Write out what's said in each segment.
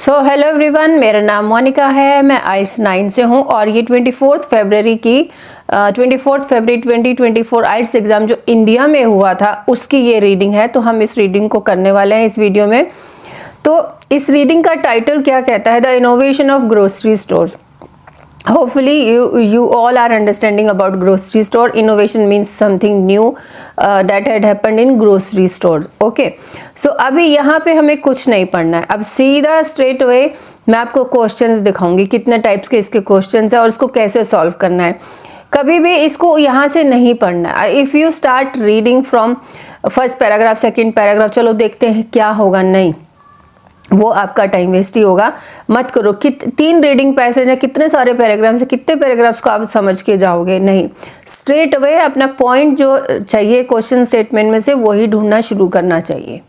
So hello everyone, मेरा नाम मोनिका है। मैं आइल्स 9 से हूँ और ये 24 फरवरी 2024 आइल्स एग्ज़ाम जो इंडिया में हुआ था उसकी ये रीडिंग है। तो हम इस रीडिंग को करने वाले हैं इस वीडियो में। तो इस रीडिंग का टाइटल क्या कहता है? The innovation of grocery stores. Hopefully you all are understanding about grocery store. Innovation means something new that had happened in grocery stores. Okay, so अभी यहाँ पे हमें कुछ नहीं पढ़ना है। अब सीधा स्ट्रेट अवे मैं आपको क्वेश्चंस दिखाऊंगी, कितने टाइप्स के इसके क्वेश्चंस है और इसको कैसे सॉल्व करना है। कभी भी इसको यहाँ से नहीं पढ़ना है। If you start reading from first paragraph, second paragraph, चलो देखते हैं क्या होगा, नहीं, वो आपका टाइम वेस्ट ही होगा। मत करो। 3 रीडिंग पैसेज है, कितने सारे पैराग्राफ्स है, कितने पैराग्राफ्स को आप समझ के जाओगे? नहीं, स्ट्रेट अवे अपना पॉइंट जो चाहिए क्वेश्चन स्टेटमेंट में से वही ढूंढना शुरू करना चाहिए।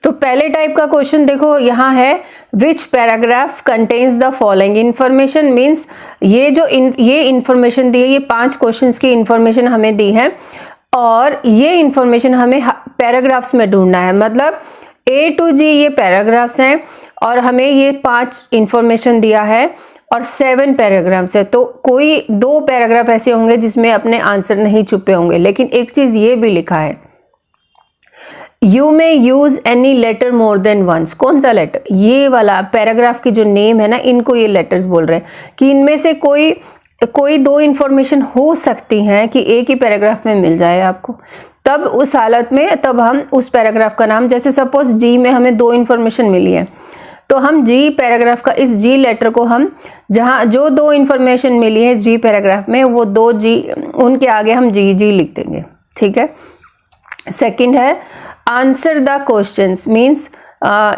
तो पहले टाइप का क्वेश्चन देखो, यहाँ है which paragraph contains the following information. Means ये इन्फॉर्मेशन दी है, ये 5 क्वेश्चन की इन्फॉर्मेशन हमें दी है और ये इन्फॉर्मेशन हमें पैराग्राफ्स में ढूंढना है। मतलब A to G ये पैराग्राफ्स हैं और हमें ये 5 इंफॉर्मेशन दिया है और 7 पैराग्राफ्स है। तो कोई 2 पैराग्राफ ऐसे होंगे जिसमें अपने आंसर नहीं छुपे होंगे। लेकिन एक चीज ये भी लिखा है, you may use any letter more than once. कौन सा लेटर? ये वाला पैराग्राफ की जो नेम है ना, इनको ये लेटर्स बोल रहे हैं कि इनमें से कोई 2 इंफॉर्मेशन हो सकती हैं कि एक ही पैराग्राफ में मिल जाए आपको। तब उस हालत में तब हम उस पैराग्राफ का नाम, जैसे सपोज जी में हमें 2 इंफॉर्मेशन मिली है तो हम जी पैराग्राफ का इस जी लेटर को हम जहाँ जो 2 इंफॉर्मेशन मिली है इस जी पैराग्राफ में, वो 2 जी उनके आगे हम जी लिख देंगे। ठीक है। सेकंड है आंसर द क्वेश्चंस। मीन्स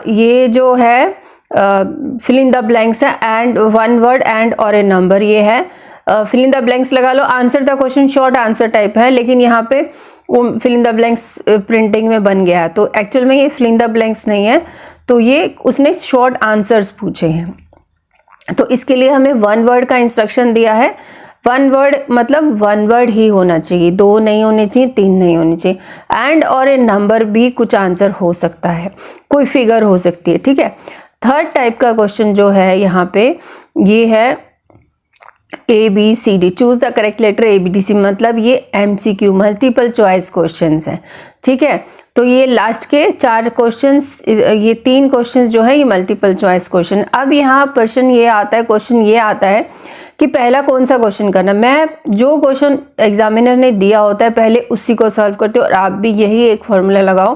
ये जो है फिल इन द ब्लैंक्स है एंड 1 वर्ड एंड और ए नंबर, ये है फिल इन द ब्लैंक्स लगा लो। Answer the question short answer type है, लेकिन यहाँ पे वो fill in the blanks printing में बन गया है। तो एक्चुअल में ये फिल इन द ब्लैंक्स नहीं है, तो ये उसने शॉर्ट आंसर्स पूछे हैं। तो इसके लिए हमें 1 वर्ड का इंस्ट्रक्शन दिया है। 1 वर्ड मतलब 1 वर्ड ही होना चाहिए, 2 नहीं होने चाहिए, 3 नहीं होने चाहिए। एंड और ए नंबर भी कुछ आंसर हो सकता है, कोई फिगर हो सकती है। ठीक है। थर्ड टाइप का क्वेश्चन जो है यहाँ पे ये है ABCD, choose the correct letter ABDC। मतलब ये MCQ मल्टीपल चॉइस क्वेश्चंस हैं। ठीक है। तो ये लास्ट के 4 क्वेश्चंस, ये 3 क्वेश्चंस जो है ये मल्टीपल चॉइस क्वेश्चन। अब यहाँ क्वेश्चन ये आता है कि पहला कौन सा क्वेश्चन करना। मैं जो क्वेश्चन एग्जामिनर ने दिया होता है पहले उसी को सॉल्व करती हूँ और आप भी यही एक फॉर्मूला लगाओ।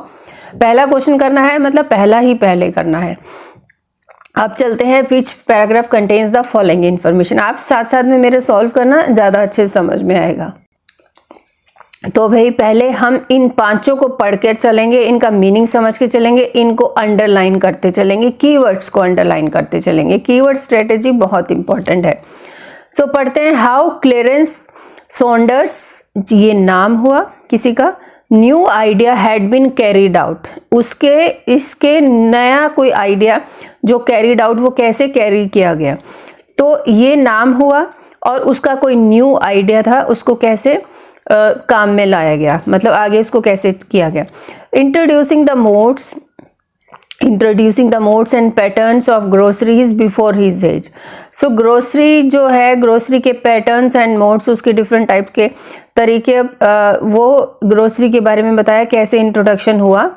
पहला क्वेश्चन करना है मतलब पहले करना है। अब चलते हैं which paragraph contains the following information. आप साथ साथ में मेरे सॉल्व करना, ज़्यादा अच्छे समझ में आएगा। तो भाई पहले हम इन 5 को पढ़ कर चलेंगे, इनका मीनिंग समझ के चलेंगे, इनको अंडरलाइन करते चलेंगे, कीवर्ड्स को अंडरलाइन करते चलेंगे। कीवर्ड स्ट्रेटेजी बहुत इंपॉर्टेंट है। सो पढ़ते हैं। हाउ क्लेरेंस सॉन्डर्स, ये नाम हुआ किसी का, new idea had been carried out. इसके नया कोई आइडिया जो कैरीड आउट, वो कैसे कैरी किया गया। तो ये नाम हुआ और उसका कोई न्यू आइडिया था, उसको कैसे काम में लाया गया, मतलब आगे उसको कैसे किया गया। Introducing the modes and patterns of groceries before his age. So grocery जो है, ग्रोसरी के पैटर्न्स एंड मोड्स, उसके डिफरेंट टाइप के तरीके, वो ग्रोसरी के बारे में बताया कैसे इंट्रोडक्शन हुआ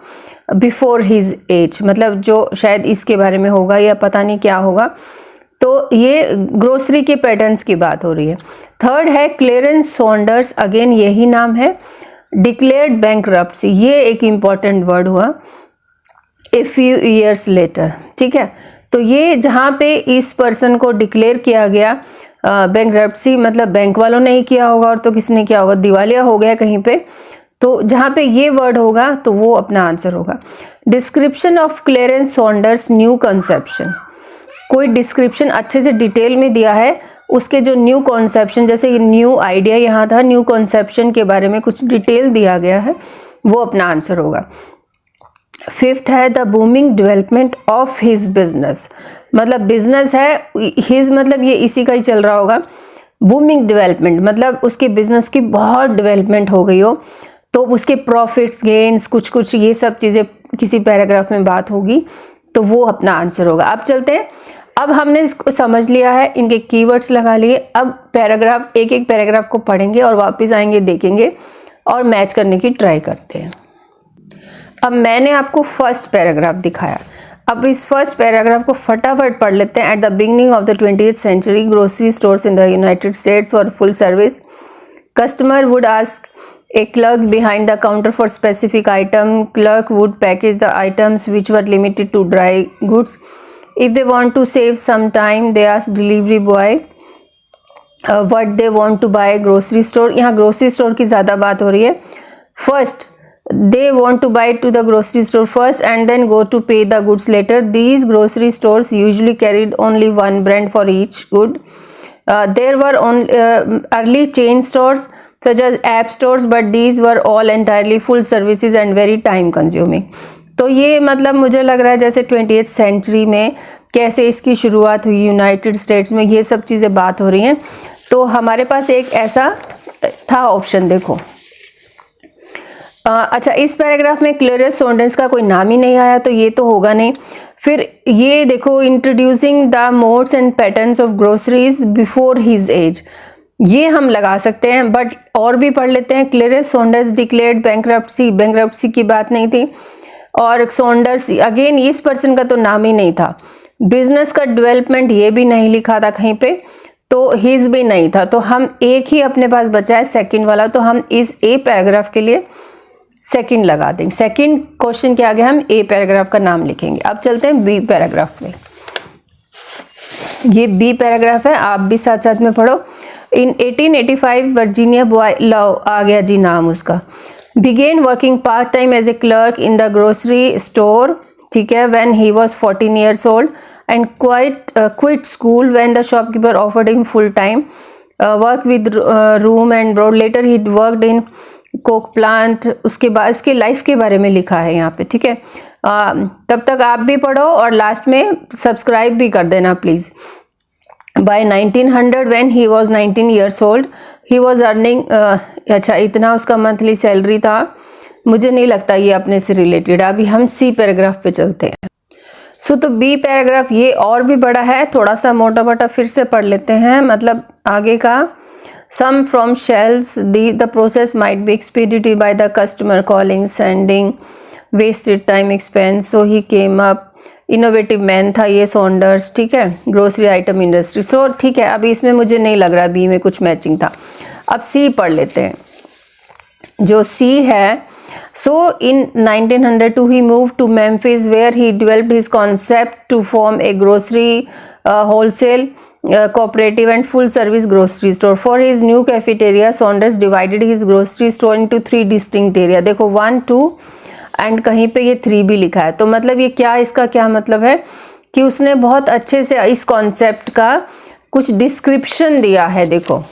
बिफोर हिज एज, मतलब जो शायद इसके बारे में होगा या पता नहीं क्या होगा। तो ये ग्रोसरी के पैटर्न्स की बात हो रही है। थर्ड है क्लेरेंस सॉन्डर्स, अगेन यही नाम है। डिक्लेयर्ड बैंकरप्सी, ये एक इम्पॉर्टेंट वर्ड हुआ। A few years later. ठीक है। तो ये जहाँ पे इस पर्सन को डिक्लेयर किया गया बैंकरप्सी, मतलब बैंक वालों ने ही किया होगा और तो किसने किया होगा, दिवालिया हो गया कहीं पे। तो जहाँ पे ये वर्ड होगा तो वो अपना आंसर होगा। Description of Clarence Saunders new conception, कोई डिस्क्रिप्शन अच्छे से डिटेल में दिया है उसके जो न्यू कॉन्सेप्शन, जैसे ये न्यू आइडिया यहाँ था, न्यू कॉन्सेप्शन के बारे में कुछ डिटेल दिया गया है, वो अपना आंसर होगा। 5th है the booming development of his business. मतलब बिजनेस है हिज, मतलब ये इसी का ही चल रहा होगा। बूमिंग डेवलपमेंट मतलब उसके बिजनेस की बहुत डेवलपमेंट हो गई हो, तो उसके प्रॉफिट्स गेन्स कुछ ये सब चीज़ें किसी पैराग्राफ में बात होगी। तो वो अपना आंसर होगा। अब चलते हैं, अब हमने इसको समझ लिया है, इनके कीवर्ड्स लगा लिए। अब पैराग्राफ, एक एक पैराग्राफ को पढ़ेंगे और वापस आएंगे, देखेंगे और मैच करने की ट्राई करते हैं। अब मैंने आपको फर्स्ट पैराग्राफ दिखाया, अब इस फर्स्ट पैराग्राफ को फटाफट पढ़ लेते हैं। At the beginning of the 20th century, grocery stores in the United States were full service. Customer would ask a clerk behind the counter for specific item. Clerk would package the items which were limited to dry goods. If they want to save some time, they ask delivery boy what they want to buy. Grocery store, यहाँ grocery store की ज़्यादा बात हो रही है। First, they want to buy to the grocery store first and then go to pay the goods later. These grocery stores usually carried only one brand for each good. There were early chain stores such as app stores, but these were all entirely full services and very time consuming. तो ये मतलब मुझे लग रहा है जैसे 20th century में कैसे इसकी शुरुआत हुई यूनाइटेड स्टेट्स में, ये सब चीज़ें बात हो रही हैं। तो हमारे पास एक ऐसा था ऑप्शन, देखो। अच्छा, इस पैराग्राफ में क्लेरियस सॉन्डर्स का कोई नाम ही नहीं आया, तो ये तो होगा नहीं। फिर ये देखो, introducing the modes and patterns of groceries before his age, ये हम लगा सकते हैं, बट और भी पढ़ लेते हैं। Clarence Saunders declared bankruptcy, bankruptcy की बात नहीं थी। और सॉन्डर्स, अगेन इस पर्सन का तो नाम ही नहीं था। बिजनेस का डेवलपमेंट ये भी नहीं लिखा था कहीं पे, तो हिज भी नहीं था। तो हम एक ही अपने पास बचा है सेकंड वाला, तो हम इस ए पैराग्राफ के लिए सेकंड लगा देंगे। सेकंड क्वेश्चन के आगे हम ए पैराग्राफ का नाम लिखेंगे। अब चलते हैं बी पैराग्राफ में। ये बी पैराग्राफ है, आप भी साथ साथ में पढ़ो। इन 1885 वर्जीनिया बॉय लव, आ गया जी नाम उसका, began working part time as a clerk in the grocery store, ठीक है, when he was 14 years old, and quit school when the shopkeeper offered him full time work with room and board. Later he worked in coke plant. उसके बाद उसके life के बारे में लिखा है यहाँ पे, ठीक है। तब तक आप भी पढ़ो और लास्ट में सब्सक्राइब भी कर देना please. By 1900 when he was 19 years old, he was earning अच्छा, इतना उसका मंथली सैलरी था। मुझे नहीं लगता ये अपने से रिलेटेड। अभी हम सी पैराग्राफ पे चलते हैं। तो बी पैराग्राफ ये और भी बड़ा है, थोड़ा सा मोटा मोटा फिर से पढ़ लेते हैं। मतलब आगे का, some from shelves, the process might be expedited by the customer calling, sending, wasted time, expense, so he came up, innovative man था ये सॉन्डर्स, ठीक है। ग्रोसरी आइटम इंडस्ट्री, सो ठीक है। अभी इसमें मुझे नहीं लग रहा बी में कुछ मैचिंग था। अब सी पढ़ लेते हैं। जो सी है, so in 1902 he move to Memphis where he developed his concept to form a grocery wholesale cooperative and full service grocery store. For his new cafeteria, Saunders divided his grocery store into 3 distinct area. देखो 1, 2 and कहीं पे ये 3 भी लिखा है। तो मतलब ये क्या, इसका क्या मतलब है कि उसने बहुत अच्छे से इस कॉन्सेप्ट का कुछ डिस्क्रिप्शन दिया है। देखो,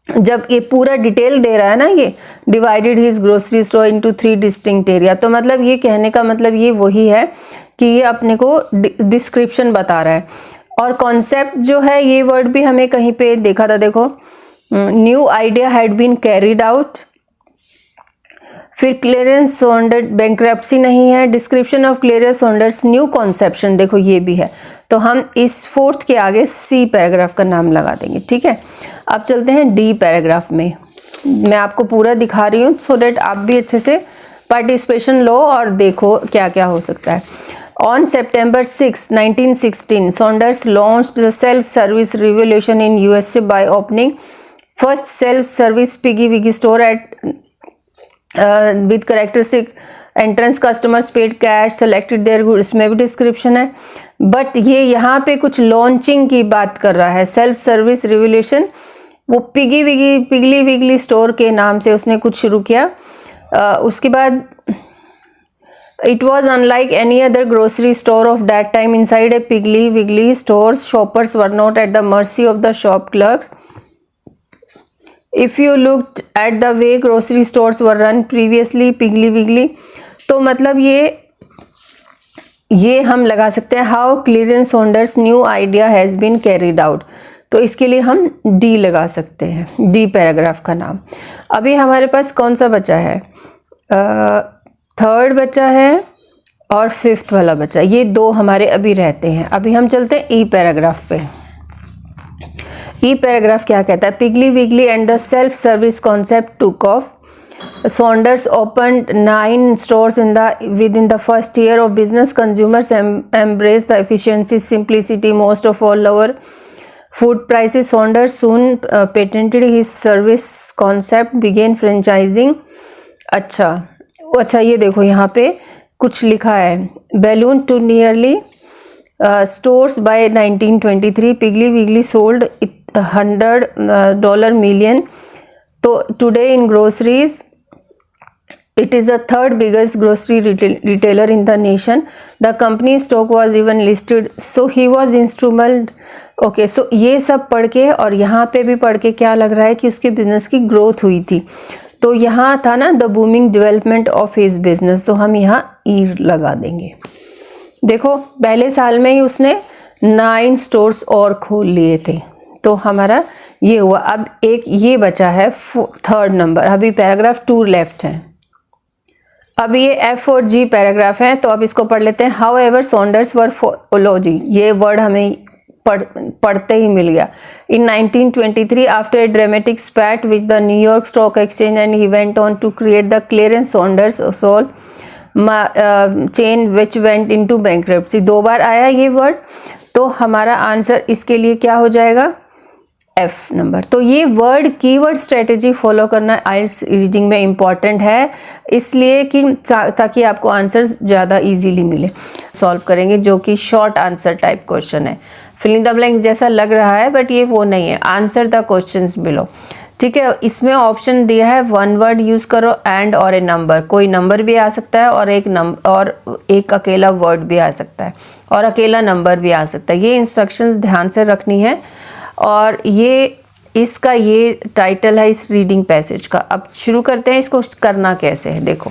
जब ये पूरा डिटेल दे रहा है ना, ये divided his grocery store into 3 distinct area, तो मतलब ये कहने का मतलब ये वही है कि ये अपने को डिस्क्रिप्शन बता रहा है। और कॉन्सेप्ट जो है, ये वर्ड भी हमें कहीं पे देखा था, देखो, new idea had been carried out. फिर क्लेरेंस सॉन्डर्स, बैंक्रप्सी नहीं है। Description of Clarence Saunders new conception, देखो ये भी है। तो हम इस फोर्थ के आगे सी पैराग्राफ का नाम लगा देंगे, ठीक है। अब चलते हैं डी पैराग्राफ में। मैं आपको पूरा दिखा रही हूँ सो डेट आप भी अच्छे से पार्टिसिपेशन लो और देखो क्या क्या हो सकता है। On September 6, 1916, Saunders launched the self-service revolution in USA by opening first self-service Piggy Wiggy store with characteristic entrance. Customers paid cash, selected their goods. इसमें भी डिस्क्रिप्शन है, बट ये यहाँ पे कुछ लॉन्चिंग की बात कर रहा है। सेल्फ सर्विस रिवोल्यूशन, वो पिगली विगली स्टोर के नाम से उसने कुछ शुरू किया। उसके बाद it was unlike any other grocery store of that time. Inside a Piggly Wiggly store, shoppers were not at the mercy of the shop clerks. If you looked at the way grocery stores were run previously, Piggly Wiggly, तो मतलब ये हम लगा सकते हैं how Clarence Saunders new idea has been carried out. तो इसके लिए हम डी लगा सकते हैं, डी पैराग्राफ का नाम। अभी हमारे पास कौन सा बचा है, थर्ड बचा है और फिफ्थ वाला बचा। ये दो हमारे अभी रहते हैं। अभी हम चलते हैं ई पैराग्राफ पे। ई पैराग्राफ क्या कहता है? Piggly Wiggly and the self service concept took off. Saunders opened 9 stores within the first year of business. Consumers embraced the efficiency, simplicity, most of all lower food prices. Saunders soon patented his service concept, began franchising. अच्छा ये देखो यहाँ पे कुछ लिखा है, ballooned to nearly stores by 1923. Piggly Wiggly sold $100 million. तो today in groceries it is the third biggest grocery retailer in the nation. The company's stock was even listed. So he was instrumental. Okay, so ये सब पढ़ के और यहाँ पे भी पढ़ के क्या लग रहा है कि उसके बिजनेस की ग्रोथ हुई थी। तो यहाँ था ना the booming development of his business, तो हम यहाँ ई लगा देंगे। देखो पहले साल में ही उसने 9 स्टोर्स और खोल लिए थे, तो हमारा ये हुआ। अब एक ये बचा है थर्ड नंबर। अभी पैराग्राफ 2 लेफ्ट है। अब ये एफ और जी पैराग्राफ है, तो अब इसको पढ़ लेते हैं। हाउ एवर सॉन्डर्स वर फोलोजी, ये वर्ड हमें पढ़ते ही मिल गया। In 1923 after a dramatic spat which the New York stock exchange and he went on to create the Clarence Saunders sole chain which went into bankruptcy. 2 बार आया ये वर्ड, तो हमारा आंसर इसके लिए क्या हो जाएगा? F number. तो ये वर्ड कीवर्ड स्ट्रेटेजी फॉलो करना आइल्स रीडिंग में इम्पॉर्टेंट है, इसलिए कि ताकि आपको आंसर्स ज़्यादा इजीली मिले। सॉल्व करेंगे जो कि शॉर्ट आंसर टाइप क्वेश्चन है। फिलिंग द ब्लैंक जैसा लग रहा है बट ये वो नहीं है। आंसर द क्वेश्चंस बिलो, ठीक है। इसमें ऑप्शन दिया है 1 वर्ड यूज़ करो एंड और ए नंबर। कोई नंबर भी आ सकता है और एक अकेला वर्ड भी आ सकता है और अकेला नंबर भी आ सकता है। ये इंस्ट्रक्शंस ध्यान से रखनी है। और ये इसका ये टाइटल है इस रीडिंग पैसेज का। अब शुरू करते हैं, इसको करना कैसे है देखो।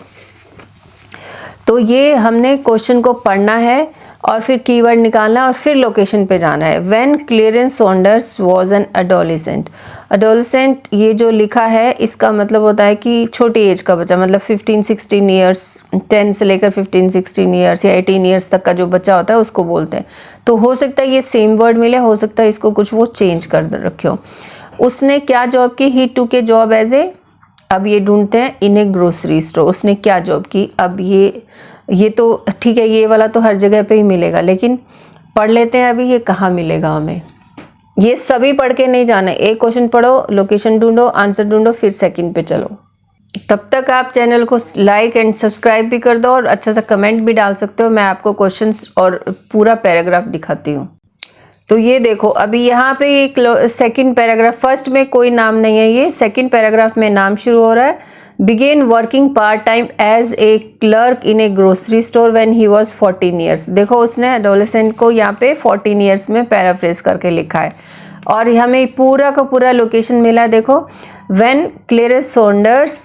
तो ये हमने क्वेश्चन को पढ़ना है और फिर कीवर्ड निकालना और फिर लोकेशन पे जाना है। When clearance Saunders was an adolescent. Adolescent ये जो लिखा है इसका मतलब होता है कि छोटी एज का बच्चा, मतलब 15-16 ईयर्स, 10 से लेकर 15-16 ईयर्स या 18 ईयर्स तक का जो बच्चा होता है उसको बोलते हैं। तो हो सकता है ये सेम वर्ड मिले, हो सकता है इसको कुछ वो चेंज कर रखे हो। उसने क्या जॉब की? ही टू के जॉब एज ए, अब ये ढूंढते हैं इन ए ग्रोसरी स्टोर। उसने क्या जॉब की? अब ये तो ठीक है, ये वाला तो हर जगह पे ही मिलेगा, लेकिन पढ़ लेते हैं अभी ये कहाँ मिलेगा हमें। ये सभी पढ़ के नहीं जाना है, एक क्वेश्चन पढ़ो, लोकेशन ढूंढो, आंसर ढूंढो, फिर सेकंड पे चलो। तब तक आप चैनल को लाइक एंड सब्सक्राइब भी कर दो और अच्छा सा कमेंट भी डाल सकते हो। मैं आपको क्वेश्चंस और पूरा पैराग्राफ दिखाती हूँ। तो ये देखो अभी यहाँ पे एक सेकंड पैराग्राफ, फर्स्ट में कोई नाम नहीं है, ये सेकंड पैराग्राफ में नाम शुरू हो रहा है। Began working part time as a clerk in a grocery store when he was 14 years। देखो उसने adolescent को यहाँ पे 14 years में पैराफ्रेज करके लिखा है और हमें पूरा का पूरा लोकेशन मिला है। देखो when Clarence Saunders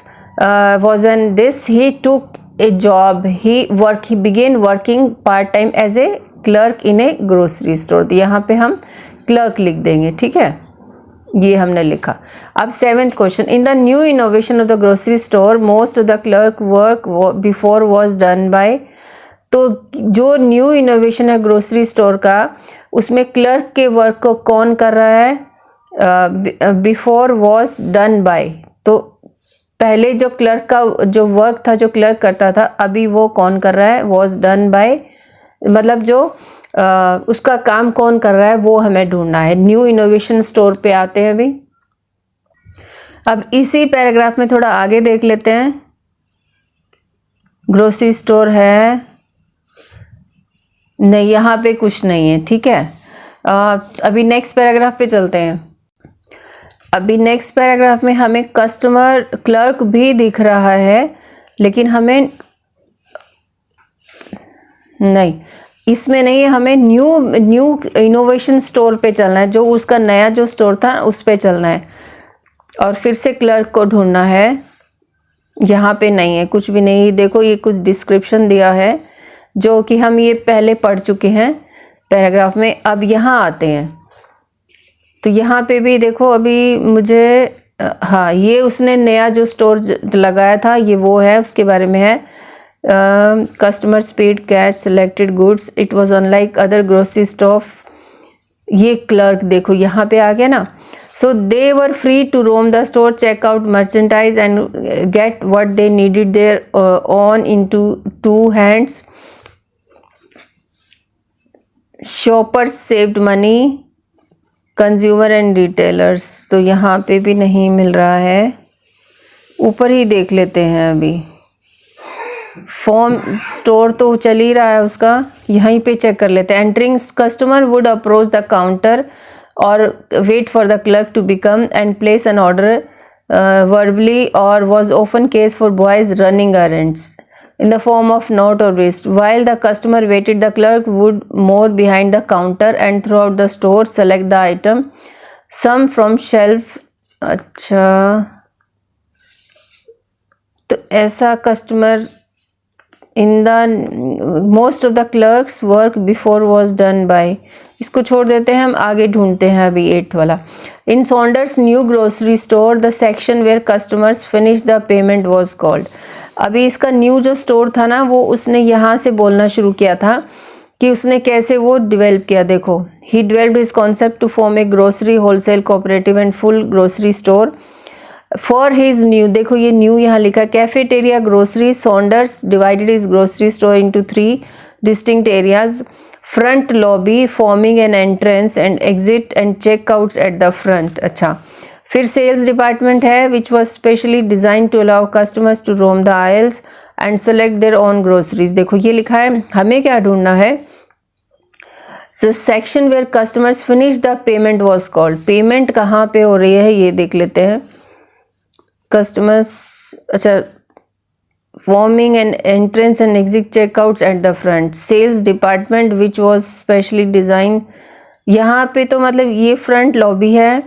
was in this, he took a job, he began working part time as a clerk in a grocery store। तो यहाँ पे हम clerk लिख देंगे, ठीक है, ये हमने लिखा। अब 7th question, in the new innovation of the grocery store most of the clerk work before was done by. तो जो न्यू इनोवेशन है ग्रोसरी स्टोर का, उसमें क्लर्क के वर्क को कौन कर रहा है? Before was done by. तो पहले जो क्लर्क का जो वर्क था, जो क्लर्क करता था, अभी वो कौन कर रहा है? वाज डन बाय, मतलब जो उसका काम कौन कर रहा है वो हमें ढूंढना है। न्यू इनोवेशन स्टोर पे आते हैं अभी। अब इसी पैराग्राफ में थोड़ा आगे देख लेते हैं। ग्रोसरी स्टोर है नहीं, यहाँ पे कुछ नहीं है, ठीक है। अभी नेक्स्ट पैराग्राफ पे चलते हैं। अभी नेक्स्ट पैराग्राफ में हमें कस्टमर क्लर्क भी दिख रहा है, लेकिन हमें नहीं, इसमें नहीं है, हमें न्यू इनोवेशन स्टोर पे चलना है। जो उसका नया जो स्टोर था उस पे चलना है और फिर से क्लर्क को ढूंढना है। यहाँ पे नहीं है, कुछ भी नहीं। देखो ये कुछ डिस्क्रिप्शन दिया है जो कि हम ये पहले पढ़ चुके हैं पैराग्राफ में। अब यहाँ आते हैं, तो यहाँ पे भी देखो अभी मुझे, हाँ, ये उसने नया जो स्टोर लगाया था ये वो है, उसके बारे में है। Customers paid cash, selected goods. It was unlike other grocery store. ये क्लर्क देखो यहाँ पे आ गया ना. So they were free to roam the store, check out merchandise and get what they needed their own into two hands. Shoppers saved money, consumer and retailers. तो यहाँ पे भी नहीं मिल रहा है, ऊपर ही देख लेते हैं. अभी फॉर्म स्टोर तो चल ही रहा है उसका, यहीं पे चेक कर लेते हैं. Entering customer would approach the counter और wait for the clerk to become and place an order verbally, or was often case for boys running errands in the form of note or wrist. While the customer waited, the clerk would move behind the counter and throughout the store select the item, some from shelf. अच्छा, तो ऐसा customer in the most of the clerks work before was done by. इसको छोड़ देते हैं, हम आगे ढूंढते हैं अभी 8th वाला. In Saunders new grocery store, the section where customers finish the payment was called. अभी इसका न्यू जो स्टोर था ना, वो उसने यहाँ से बोलना शुरू किया था कि उसने कैसे वो डेवलप किया. देखो, he developed his concept to form a grocery wholesale cooperative and full grocery store. For his new, देखो ये न्यू यहाँ लिखा, cafeteria grocery. Saunders divided is grocery store into 3 distinct areas. Front lobby forming an entrance and exit and checkouts at the front. अच्छा, फिर sales department है which was specially design to allow customers to roam the aisles and select their own groceries. देखो ये लिखा है, हमें क्या ढूंढना है. The section where customers finish the payment was called. Payment कहाँ पे हो रही है ये देख लेते हैं. कस्टमर्स, अच्छा, forming and entrance and exit checkouts at the front. Sales department which was specially design. यहाँ पे तो मतलब ये फ्रंट लॉबी है.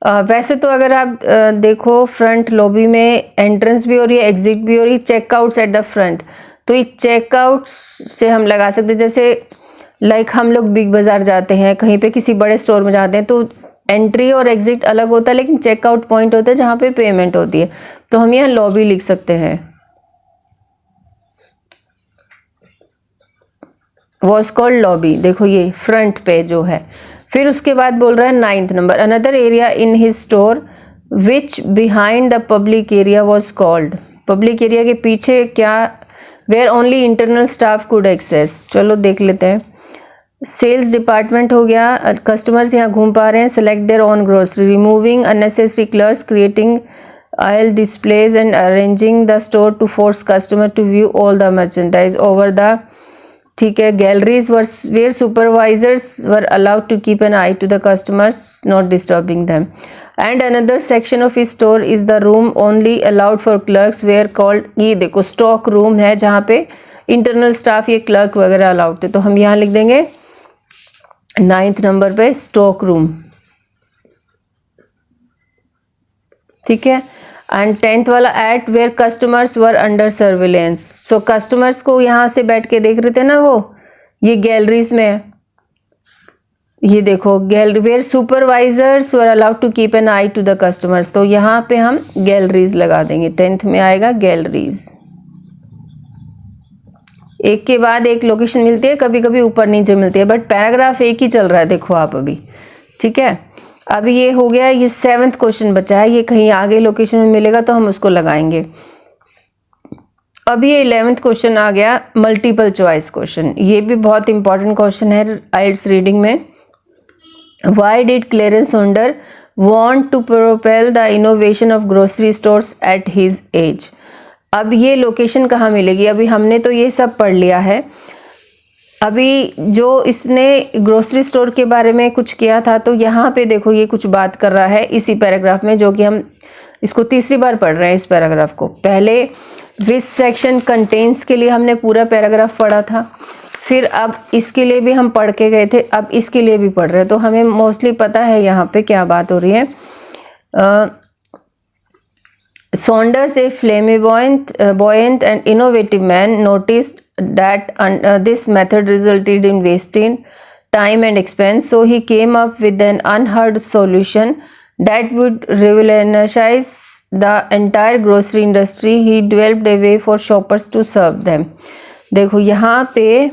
वैसे तो अगर आप देखो फ्रंट लॉबी में एंट्रेंस भी हो रही है, एग्जिट भी हो रही है, चेकआउट्स एट द फ्रंट. तो ये चेकआउट्स से हम लगा सकते हैं, जैसे लाइक हम लोग बिग बाज़ार जाते हैं, कहीं पे किसी बड़े स्टोर में जाते हैं, तो एंट्री और एग्जिट अलग होता है, लेकिन चेकआउट पॉइंट होता है जहाँ पे पेमेंट होती है. तो हम यहाँ लॉबी लिख सकते हैं. Was called lobby. देखो ये फ्रंट पे जो है. फिर उसके बाद बोल रहा है 9th नंबर, another area in his store which behind the public area was called. Public area के पीछे क्या, where only internal staff could access. चलो देख लेते हैं. सेल्स डिपार्टमेंट हो गया, कस्टमर्स यहाँ घूम पा रहे हैं. Select their own grocery, removing unnecessary clerks, creating aisle displays and arranging the store to force customer to view all the merchandise over the. ठीक है, galleries where supervisors were allowed to keep an eye to the customers, not disturbing them. And another section of his store is the room only allowed for clerks were called. ये देखो stock room है जहाँ पे internal staff ये clerk वगैरह allowed थे. तो हम यहाँ लिख देंगे 9th नंबर पे स्टॉक रूम. ठीक है. एंड 10th वाला at where customers were under surveillance. So customers को यहाँ से बैठ के देख रहे थे ना, वो ये गैलरीज में, ये देखो gallery where supervisors were allowed to keep an eye to the customers. तो यहाँ पे हम गैलरीज लगा देंगे. 10th में आएगा गैलरीज. एक के बाद एक लोकेशन मिलती है, कभी कभी ऊपर नीचे मिलती है, बट पैराग्राफ एक ही चल रहा है. देखो आप अभी, ठीक है. अभी ये हो गया, ये 7th क्वेश्चन बचा है, ये कहीं आगे लोकेशन में मिलेगा तो हम उसको लगाएंगे. अभी ये 11th क्वेश्चन आ गया, मल्टीपल चॉइस क्वेश्चन. ये भी बहुत इंपॉर्टेंट क्वेश्चन है आइल्स रीडिंग में. Why did Clarence Saunder want to propel the innovation of grocery stores at his age. अब ये लोकेशन कहाँ मिलेगी. अभी हमने तो ये सब पढ़ लिया है. अभी जो इसने ग्रोसरी स्टोर के बारे में कुछ किया था, तो यहाँ पे देखो ये कुछ बात कर रहा है इसी पैराग्राफ में, जो कि हम इसको तीसरी बार पढ़ रहे हैं इस पैराग्राफ को. पहले विच सेक्शन कंटेन्स के लिए हमने पूरा पैराग्राफ पढ़ा था, फिर अब इसके लिए भी हम पढ़ के गए थे, अब इसके लिए भी पढ़ रहे हैं. तो हमें मोस्टली पता है यहाँ पे क्या बात हो रही है. Saunders, a flamboyant and innovative man, noticed that this method resulted in wasting time and expense, so he came up with an unheard solution that would revolutionize the entire grocery industry, he developed a way for shoppers to serve them. देखो यहाँ पे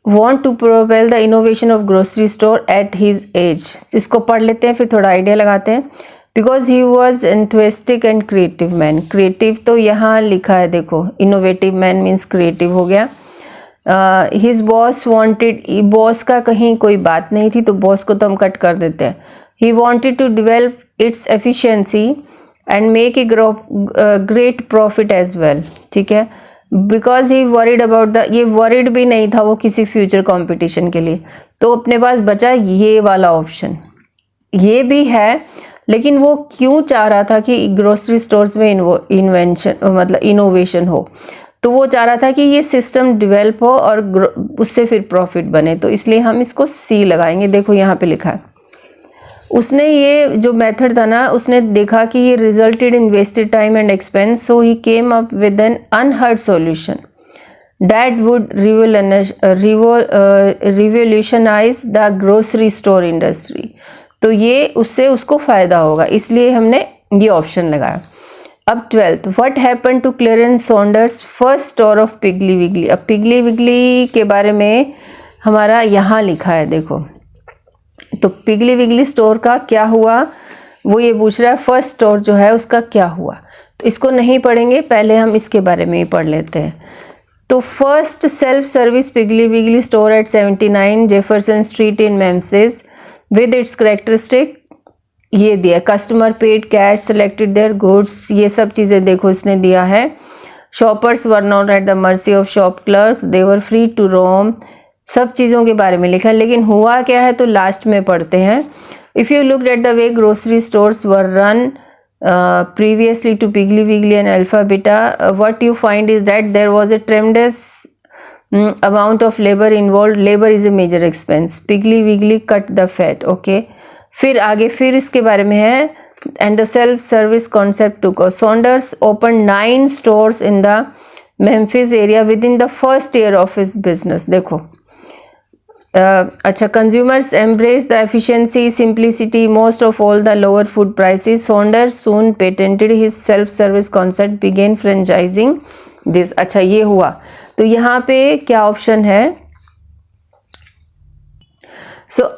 want to propel the innovation of grocery store at his age. इसको पढ़ लेते हैं फिर थोड़ा idea लगाते हैं. Because he was enthusiastic and creative man. Creative तो यहाँ लिखा है देखो, innovative man means creative हो गया. His boss wanted, बॉस का कहीं कोई बात नहीं थी तो बॉस को तो हम कट कर देते हैं. He wanted to develop its efficiency and make a great profit as well. ठीक है. Because he worried about the, ये worried भी नहीं था वो किसी future competition के लिए. तो अपने पास बचा ये वाला ऑप्शन. ये भी है लेकिन वो क्यों चाह रहा था कि ग्रोसरी स्टोर्स में इन्वेंशन मतलब इनोवेशन हो. तो वो चाह रहा था कि ये सिस्टम डेवलप हो और उससे फिर प्रॉफिट बने. तो इसलिए हम इसको सी लगाएंगे. देखो यहाँ पे लिखा है. उसने ये जो मेथड था ना, उसने देखा कि ये resulted in wasted time and expense, so he came up with an unheard solution that would revolutionise the grocery store industry. तो ये उससे उसको फ़ायदा होगा, इसलिए हमने ये ऑप्शन लगाया. अब 12th, what happen to Clarence Saunders first store of Piggly Wiggly. अब पिगली विगली के बारे में हमारा यहाँ लिखा है देखो. तो पिगली विगली स्टोर का क्या हुआ वो ये पूछ रहा है. फर्स्ट स्टोर जो है उसका क्या हुआ. तो इसको नहीं पढ़ेंगे, पहले हम इसके बारे में ही पढ़ लेते हैं. तो first self service Piggly Wiggly store at 79 Jefferson street in Memphis with its characteristic ये दिया. Customer paid cash, selected their goods, ये सब चीज़ें देखो इसने दिया है. Shoppers were not at the mercy of shop clerks, they were free to roam, सब चीज़ों के बारे में लिखा है. लेकिन हुआ क्या है तो लास्ट में पढ़ते हैं. If you look at the way grocery stores were run previously to Piggly Wiggly and Alpha Beta, what you find is that there was a tremendous amount of labor involved. Labor is a major expense. Piggly Wiggly cut the fat. Okay. फिर आगे फिर इसके बारे में है. And the self-service concept took off. Saunders opened 9 stores in the Memphis area within the first year of his business. देखो अच्छा, consumers embraced the efficiency, simplicity, most of all the lower food prices. Saunders soon patented his self-service concept, began franchising this. अच्छा ये हुआ. तो यहाँ पे क्या option है.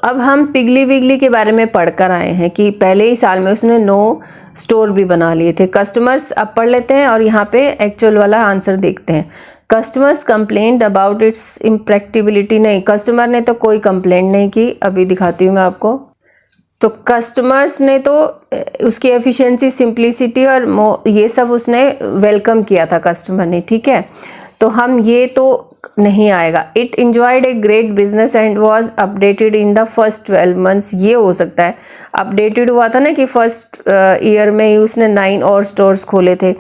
अब हम पिगली विगली के बारे में पढ़कर आए हैं कि पहले ही साल में उसने 9 स्टोर भी बना लिए थे. कस्टमर्स अब पढ़ लेते हैं और यहाँ पे एक्चुअल वाला आंसर देखते हैं. Customers complaint about its impracticability. नहीं, कस्टमर ने तो कोई कंप्लेंट नहीं की. अभी दिखाती हूँ मैं आपको. तो कस्टमर्स ने तो उसकी एफिशिएंसी, सिंप्लिसिटी और ये सब उसने वेलकम किया था कस्टमर ने. ठीक है, तो हम ये तो नहीं आएगा. It enjoyed a great business and was updated in the first 12 months. ये हो सकता है. अपडेटेड हुआ था ना कि फर्स्ट ईयर में ही उसने 9 और स्टोर्स खोले थे.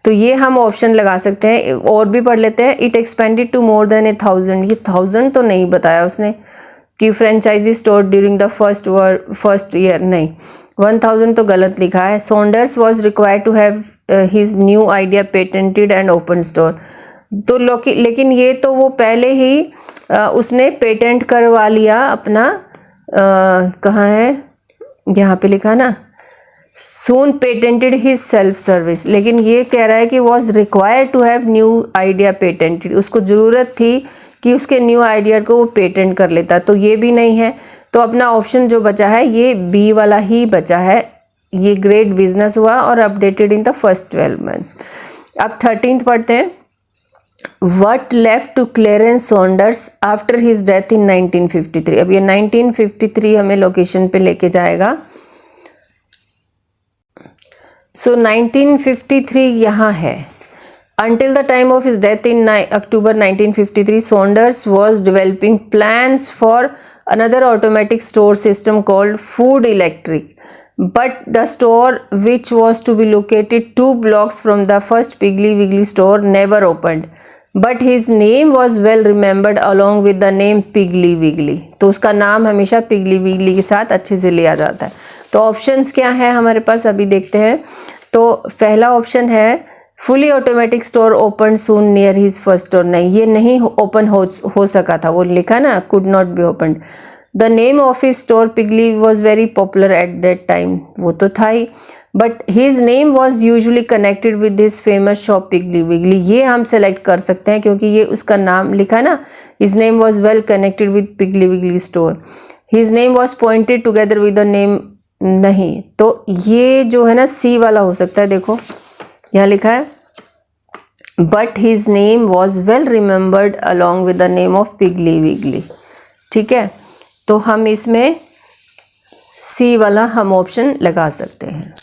तो ये हम ऑप्शन लगा सकते हैं. और भी पढ़ लेते हैं. It expanded to more than 1000. ये 1000 तो नहीं बताया उसने कि franchisee store during the first year. नहीं, 1000 तो गलत लिखा है. Saunders was required to have his new idea patented and open store. तो लेकिन ये तो वो पहले ही उसने पेटेंट करवा लिया अपना. कहाँ है, यहाँ पे लिखा ना, soon patented his self service. लेकिन ये कह रहा है कि was required to have new idea patented. उसको ज़रूरत थी कि उसके न्यू आइडिया को वो पेटेंट कर लेता. तो ये भी नहीं है. तो अपना ऑप्शन जो बचा है ये बी वाला ही बचा है. ये ग्रेट बिजनेस हुआ और updated in the first 12 months. अब 13th पढ़ते हैं. What left to Clarence Saunders after his death in 1953. अब ये 1953 हमें लोकेशन पे लेके जाएगा. So 1953 यहाँ है. Until the time of his death in October 1953, Saunders was developing plans for another automatic store system called Food Electric. But the store, which was to be located 2 blocks from the first Piggly Wiggly store, never opened. But his name was well remembered along with the name Piggly Wiggly. तो उसका नाम हमेशा Piggly Wiggly के साथ अच्छे से लिया जाता है. तो ऑप्शंस क्या है हमारे पास अभी देखते हैं. तो पहला ऑप्शन है फुली ऑटोमेटिक स्टोर ओपन सून नियर हिज फर्स्ट स्टोर. नहीं, ये नहीं ओपन हो सका था. वो लिखा ना, could not be open. The name of his store Piggly was very popular at that time. वो तो था ही. But his name was usually connected with his famous shop Piggly Wiggly, ये हम सेलेक्ट कर सकते हैं क्योंकि ये उसका नाम लिखा है ना, his name was well connected with Piggly Wiggly store. His name was pointed together with the name, नहीं, तो ये जो है ना सी वाला हो सकता है। देखो यहाँ लिखा है but his name was well remembered along with the name of Piggly Wiggly. ठीक है, तो हम इसमें सी वाला हम ऑप्शन लगा सकते हैं।